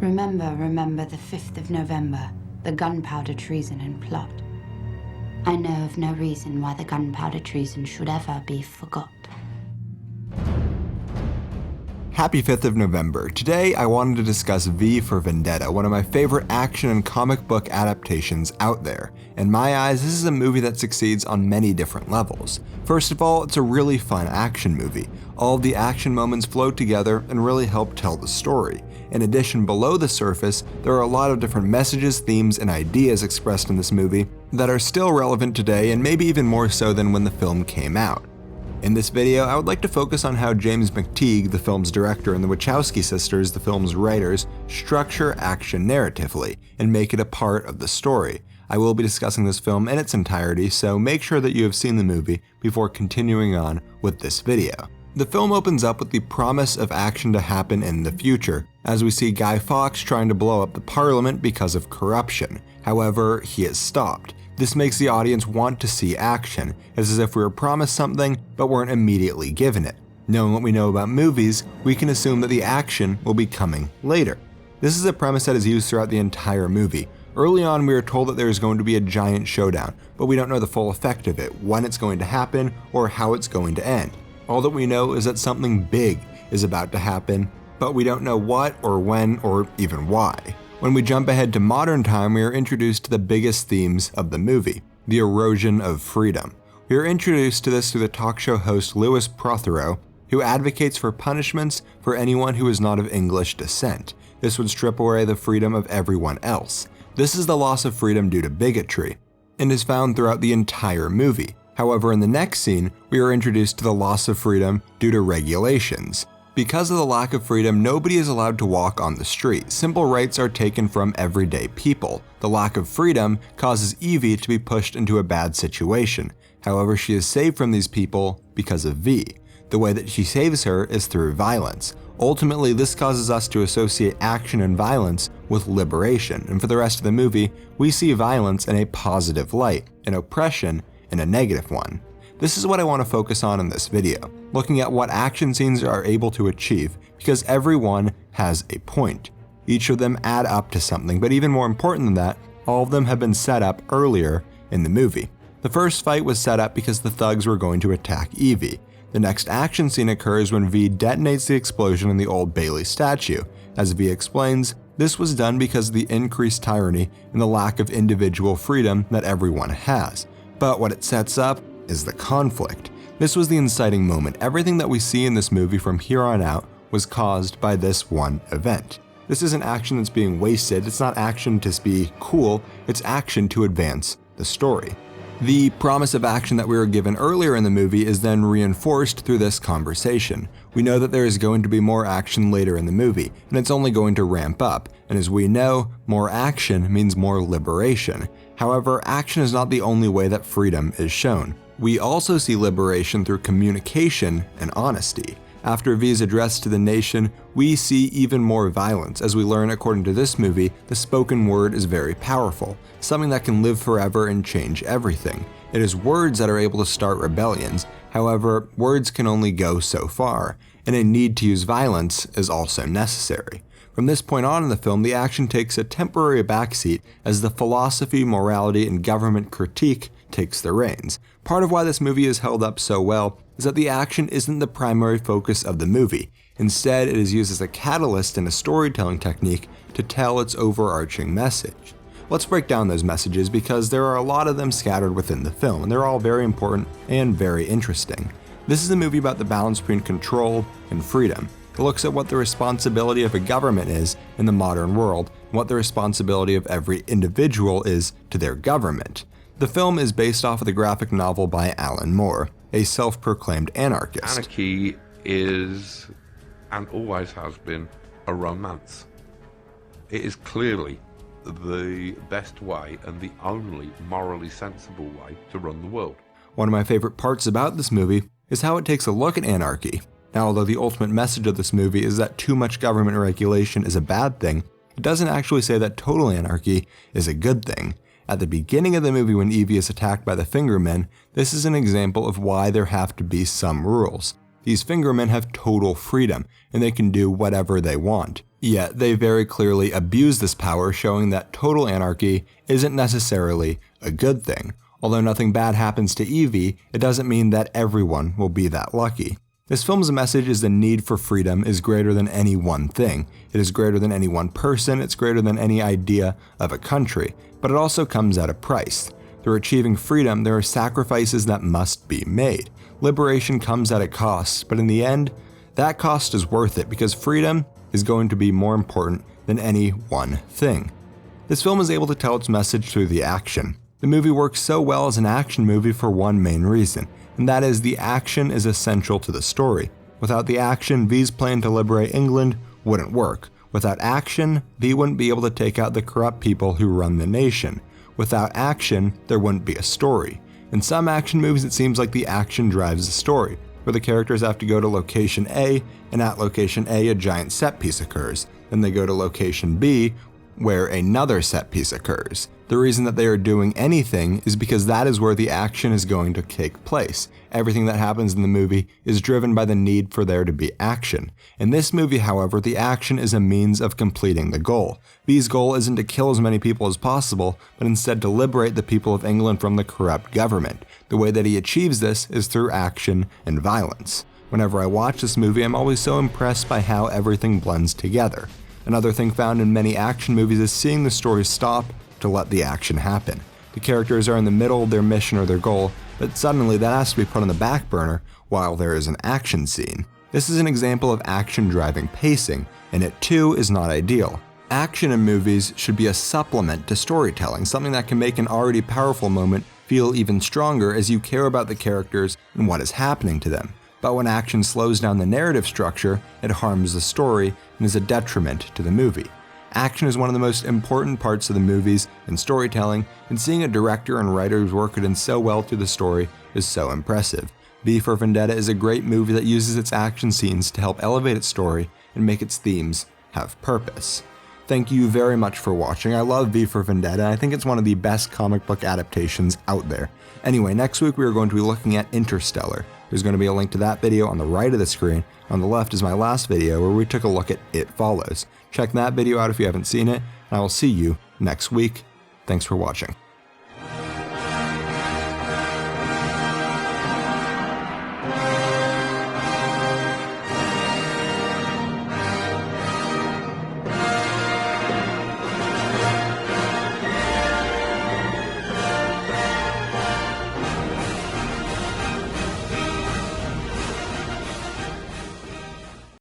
Remember the 5th of November, the gunpowder treason and plot. I know of no reason why the gunpowder treason should ever be forgot. Happy 5th of November. Today I wanted to discuss V for Vendetta, one of my favorite action and comic book adaptations out there. In my eyes, this is a movie that succeeds on many different levels. First of all, it's a really fun action movie. All of the action moments flow together and really help tell the story. In addition, below the surface, there are a lot of different messages, themes, and ideas expressed in this movie that are still relevant today and maybe even more so than when the film came out. In this video, I would like to focus on how James McTeigue, the film's director, and the Wachowski sisters, the film's writers, structure action narratively and make it a part of the story. I will be discussing this film in its entirety, so make sure that you have seen the movie before continuing on with this video. The film opens up with the promise of action to happen in the future, as we see Guy Fawkes trying to blow up the Parliament because of corruption. However, he is stopped. This makes the audience want to see action. It's as if we were promised something, but weren't immediately given it. Knowing what we know about movies, we can assume that the action will be coming later. This is a premise that is used throughout the entire movie. Early on, we are told that there is going to be a giant showdown, but we don't know the full effect of it, when it's going to happen, or how it's going to end. All that we know is that something big is about to happen, but we don't know what or when or even why. When we jump ahead to modern time, we are introduced to the biggest themes of the movie, the erosion of freedom. We are introduced to this through the talk show host Louis Prothero, who advocates for punishments for anyone who is not of English descent. This would strip away the freedom of everyone else. This is the loss of freedom due to bigotry, and is found throughout the entire movie. However, in the next scene, we are introduced to the loss of freedom due to regulations. Because of the lack of freedom, nobody is allowed to walk on the street. Simple rights are taken from everyday people. The lack of freedom causes Evie to be pushed into a bad situation. However, she is saved from these people because of V. The way that she saves her is through violence. Ultimately, this causes us to associate action and violence with liberation, and for the rest of the movie, we see violence in a positive light, and oppression in a negative one. This is what I want to focus on in this video, looking at what action scenes are able to achieve, because every one has a point. Each of them add up to something, but even more important than that, all of them have been set up earlier in the movie. The first fight was set up because the thugs were going to attack Evie. The next action scene occurs when V detonates the explosion in the Old Bailey statue. As V explains, this was done because of the increased tyranny and the lack of individual freedom that everyone has. But what it sets up is the conflict. This was the inciting moment. Everything that we see in this movie from here on out was caused by this one event. This isn't action that's being wasted. It's not action to be cool. It's action to advance the story. The promise of action that we were given earlier in the movie is then reinforced through this conversation. We know that there is going to be more action later in the movie, and it's only going to ramp up. And as we know, more action means more liberation. However, action is not the only way that freedom is shown. We also see liberation through communication and honesty. After V's address to the nation, we see even more violence. As we learn according to this movie, the spoken word is very powerful, something that can live forever and change everything. It is words that are able to start rebellions. However, words can only go so far, and a need to use violence is also necessary. From this point on in the film, the action takes a temporary backseat as the philosophy, morality, and government critique takes the reins. Part of why this movie is held up so well is that the action isn't the primary focus of the movie. Instead, it is used as a catalyst and a storytelling technique to tell its overarching message. Let's break down those messages because there are a lot of them scattered within the film, and they're all very important and very interesting. This is a movie about the balance between control and freedom. It looks at what the responsibility of a government is in the modern world, and what the responsibility of every individual is to their government. The film is based off of the graphic novel by Alan Moore, a self-proclaimed anarchist. Anarchy is, and always has been, a romance. It is clearly the best way and the only morally sensible way to run the world. One of my favorite parts about this movie is how it takes a look at anarchy. Now, although the ultimate message of this movie is that too much government regulation is a bad thing, it doesn't actually say that total anarchy is a good thing. At the beginning of the movie when Evie is attacked by the Fingermen, this is an example of why there have to be some rules. These fingermen have total freedom, and they can do whatever they want. Yet they very clearly abuse this power, showing that total anarchy isn't necessarily a good thing. Although nothing bad happens to Evie, it doesn't mean that everyone will be that lucky. This film's message is the need for freedom is greater than any one thing. It is greater than any one person, it's greater than any idea of a country, but it also comes at a price. Through achieving freedom, there are sacrifices that must be made. Liberation comes at a cost, but in the end, that cost is worth it because freedom is going to be more important than any one thing. This film is able to tell its message through the action. The movie works so well as an action movie for one main reason, and that is the action is essential to the story. Without the action, V's plan to liberate England wouldn't work. Without action, V wouldn't be able to take out the corrupt people who run the nation. Without action, there wouldn't be a story. In some action movies, it seems like the action drives the story, where the characters have to go to location A, and at location A, a giant set piece occurs. Then they go to location B, where another set piece occurs. The reason that they are doing anything is because that is where the action is going to take place. Everything that happens in the movie is driven by the need for there to be action. In this movie, however, the action is a means of completing the goal. V's goal isn't to kill as many people as possible, but instead to liberate the people of England from the corrupt government. The way that he achieves this is through action and violence. Whenever I watch this movie, I'm always so impressed by how everything blends together. Another thing found in many action movies is seeing the story stop to let the action happen. The characters are in the middle of their mission or their goal, but suddenly that has to be put on the back burner while there is an action scene. This is an example of action driving pacing, and it too is not ideal. Action in movies should be a supplement to storytelling, something that can make an already powerful moment feel even stronger as you care about the characters and what is happening to them. But when action slows down the narrative structure, it harms the story and is a detriment to the movie. Action is one of the most important parts of the movies and storytelling, and seeing a director and writers work it in so well through the story is so impressive. V for Vendetta is a great movie that uses its action scenes to help elevate its story and make its themes have purpose. Thank you very much for watching. I love V for Vendetta. I think it's one of the best comic book adaptations out there. Anyway, next week we are going to be looking at Interstellar. There's going to be a link to that video on the right of the screen. On the left is my last video where we took a look at It Follows. Check that video out if you haven't seen it, and I will see you next week. Thanks for watching.